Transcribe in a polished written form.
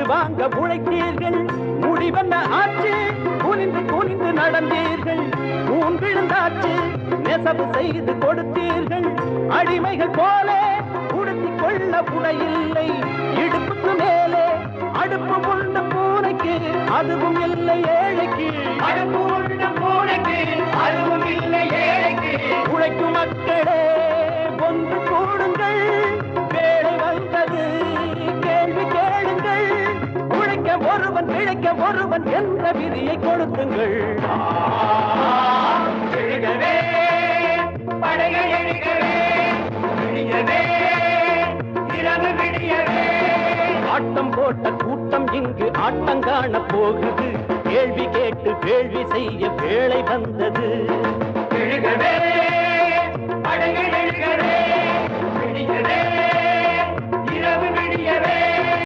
வாங்க உழைத்தீர்கள். முடிவென்ன ஆச்சு? குனிந்து குனிந்து நடந்தீர்கள். ஊன் விழுந்தாச்சு, நெசவு செய்து கொடுத்தீர்கள். அடிமைகள் போல உடுத்திக் கொள்ள புடையில்லை. இடுப்புக்கு மேலே அடுப்பு உள்ள பூனைக்கு அதுவும் இல்லை ஏழைக்கு. அடுப்பு உள்ள பூனைக்கு அதுவும் இல்லை ஏழைக்கு. உழைக்கும் மக்களே ஒன்று கூடுங்கள், வேலை வந்தது கேள்வி கேளுங்கள். உழைக்க ஒருவன் பிழைக்க ஒருவன் என்ற விதியை கொடுத்துங்கள். எழுகவே படைகள் எழுகவே, விடியவே இரவு விடியவே. ஆட்டம் போட்ட கூட்டம் இங்கு ஆட்டங்காண போகுது. கேள்வி கேட்டு கேள்வி செய்ய வேளை வந்தது. எழுகவே படைகள் எழுகவே.